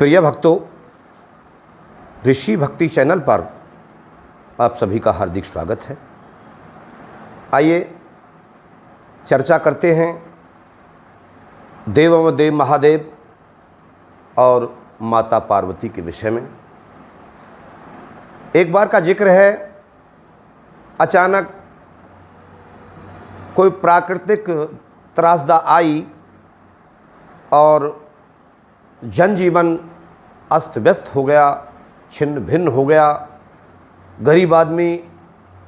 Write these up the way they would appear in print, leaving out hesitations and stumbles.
प्रिय भक्तों, ऋषि भक्ति चैनल पर आप सभी का हार्दिक स्वागत है। आइए चर्चा करते हैं देवों देव महादेव और माता पार्वती के विषय में। एक बार का जिक्र है, अचानक कोई प्राकृतिक त्रासदा आई और जनजीवन अस्त व्यस्त हो गया, छिन्न भिन्न हो गया। गरीब आदमी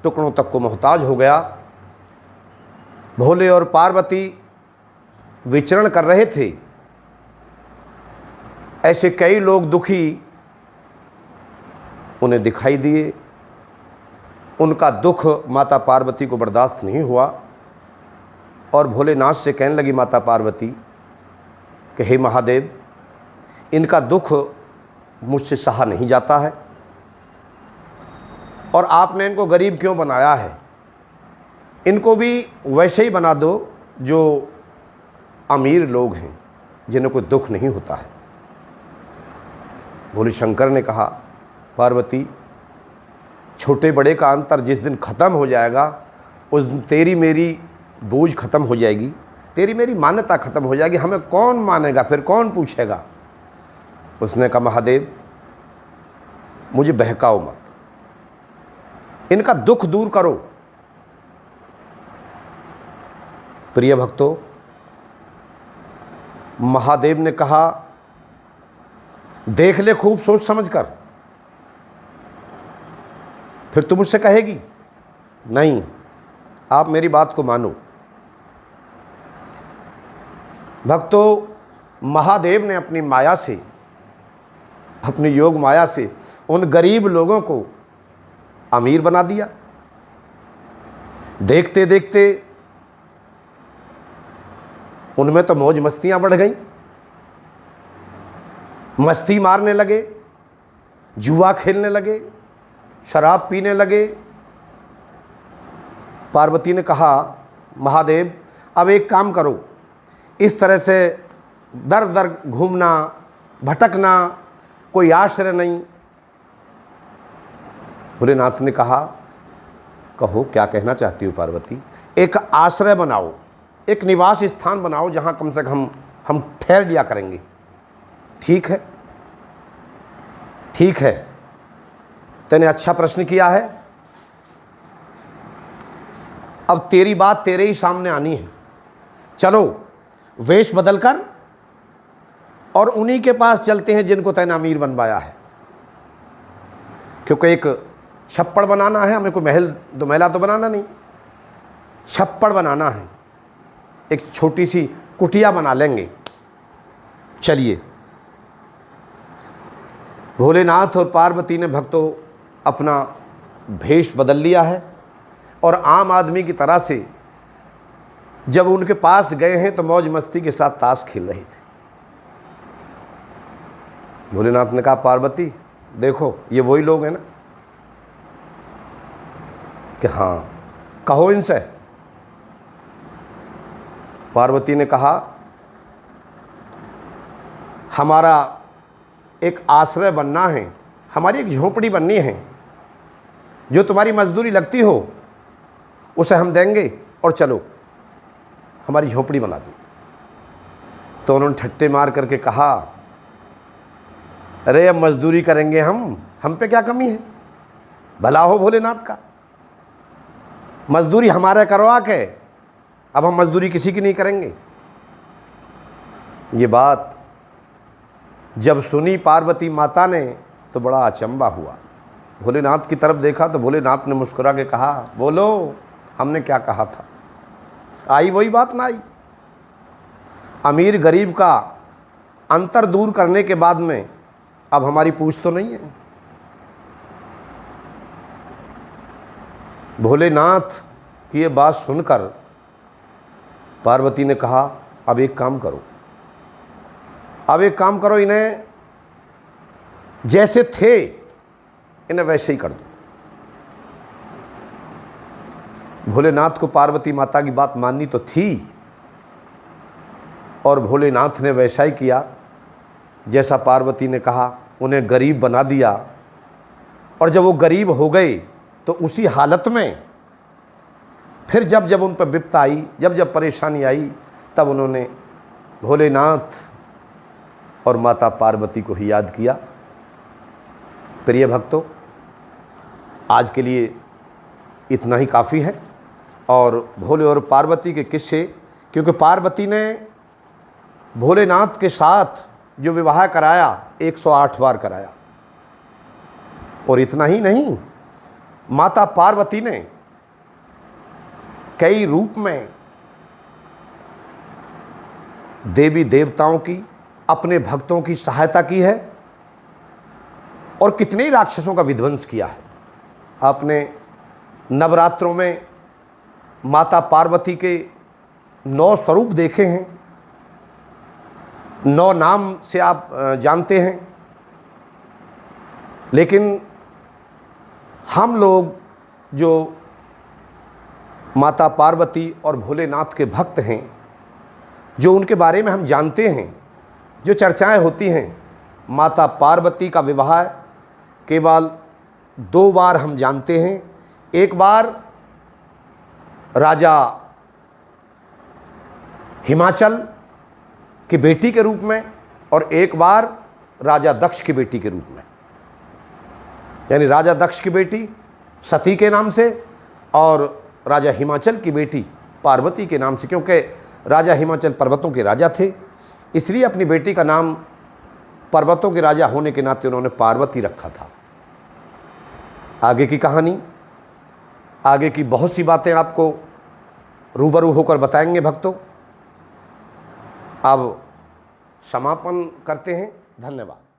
टुकड़ों तक को मोहताज हो गया। भोले और पार्वती विचरण कर रहे थे। ऐसे कई लोग दुखी उन्हें दिखाई दिए। उनका दुख माता पार्वती को बर्दाश्त नहीं हुआ और भोलेनाथ से कहने लगी माता पार्वती कि हे महादेव, इनका दुख मुझसे सहा नहीं जाता है और आपने इनको गरीब क्यों बनाया है। इनको भी वैसे ही बना दो जो अमीर लोग हैं, जिन्हें कोई दुख नहीं होता है। भोले शंकर ने कहा, पार्वती, छोटे बड़े का अंतर जिस दिन ख़त्म हो जाएगा उस दिन तेरी मेरी बोझ ख़त्म हो जाएगी, तेरी मेरी मान्यता ख़त्म हो जाएगी। हमें कौन मानेगा, फिर कौन पूछेगा। उसने कहा, महादेव, मुझे बहकाओ मत, इनका दुख दूर करो। प्रिय भक्तों, महादेव ने कहा, देख ले खूब सोच समझ कर। फिर तुम मुझसे कहेगी, नहीं, आप मेरी बात को मानो। भक्तों, महादेव ने अपनी माया से, अपनी योग माया से उन गरीब लोगों को अमीर बना दिया। देखते देखते उनमें तो मौज मस्तियां बढ़ गईं। मस्ती मारने लगे, जुआ खेलने लगे, शराब पीने लगे। पार्वती ने कहा, महादेव, अब एक काम करो, इस तरह से दर दर घूमना, भटकना, कोई आश्रय नहीं। भोलेनाथ ने कहा, कहो क्या कहना चाहती हो पार्वती। एक आश्रय बनाओ, एक निवास स्थान बनाओ जहां कम से कम हम ठहर लिया करेंगे। ठीक है, ठीक है, तूने अच्छा प्रश्न किया है। अब तेरी बात तेरे ही सामने आनी है। चलो वेश बदलकर और उन्हीं के पास चलते हैं जिनको तैने अमीर बनवाया है। क्योंकि एक छप्पड़ बनाना है हमें, कोई महल दो महला तो बनाना नहीं, छप्पड़ बनाना है। एक छोटी सी कुटिया बना लेंगे। चलिए, भोलेनाथ और पार्वती ने भक्तों अपना भेष बदल लिया है और आम आदमी की तरह से जब उनके पास गए हैं तो मौज मस्ती के साथ ताश खेल रहे थे। भोलेनाथ ने कहा, पार्वती देखो, ये वही लोग हैं ना। कि हाँ, कहो इनसे। पार्वती ने कहा, हमारा एक आश्रय बनना है, हमारी एक झोपड़ी बननी है। जो तुम्हारी मजदूरी लगती हो उसे हम देंगे और चलो हमारी झोपड़ी बना दो। तो उन्होंने ठट्टे मार करके कहा, अरे अब मजदूरी करेंगे हम पे क्या कमी है। भला हो भोलेनाथ का, मजदूरी हमारे करवा के अब हम मजदूरी किसी की नहीं करेंगे। ये बात जब सुनी पार्वती माता ने तो बड़ा अचंबा हुआ। भोलेनाथ की तरफ देखा तो भोलेनाथ ने मुस्कुरा के कहा, बोलो, हमने क्या कहा था। आई वही बात ना आई। अमीर गरीब का अंतर दूर करने के बाद में अब हमारी पूछ तो नहीं है। भोलेनाथ की ये बात सुनकर पार्वती ने कहा, अब एक काम करो, अब एक काम करो, इन्हें जैसे थे इन्हें वैसे ही कर दो। भोलेनाथ को पार्वती माता की बात माननी तो थी और भोलेनाथ ने वैसा ही किया। जैसा पार्वती ने कहा, उन्हें गरीब बना दिया। और जब वो गरीब हो गए तो उसी हालत में फिर जब जब उन पर विपत्ति आई, जब जब परेशानी आई, तब उन्होंने भोलेनाथ और माता पार्वती को ही याद किया। प्रिय भक्तों, आज के लिए इतना ही काफ़ी है। और भोले और पार्वती के किस्से, क्योंकि पार्वती ने भोलेनाथ के साथ जो विवाह कराया 108 बार कराया। और इतना ही नहीं, माता पार्वती ने कई रूप में देवी देवताओं की, अपने भक्तों की सहायता की है और कितने ही राक्षसों का विध्वंस किया है। आपने नवरात्रों में माता पार्वती के 9 स्वरूप देखे हैं, 9 नाम से आप जानते हैं। लेकिन हम लोग जो माता पार्वती और भोलेनाथ के भक्त हैं, जो उनके बारे में हम जानते हैं, जो चर्चाएं होती हैं, माता पार्वती का विवाह केवल 2 बार हम जानते हैं। एक बार राजा हिमाचल की बेटी के रूप में और एक बार राजा दक्ष की बेटी के रूप में। यानी राजा दक्ष की बेटी सती के नाम से और राजा हिमाचल की बेटी पार्वती के नाम से, क्योंकि राजा हिमाचल पर्वतों के राजा थे, इसलिए अपनी बेटी का नाम पर्वतों के राजा होने के नाते उन्होंने पार्वती रखा था। आगे की कहानी, आगे की बहुत सी बातें आपको रूबरू होकर बताएंगे भक्तों। अब समापन करते हैं। धन्यवाद।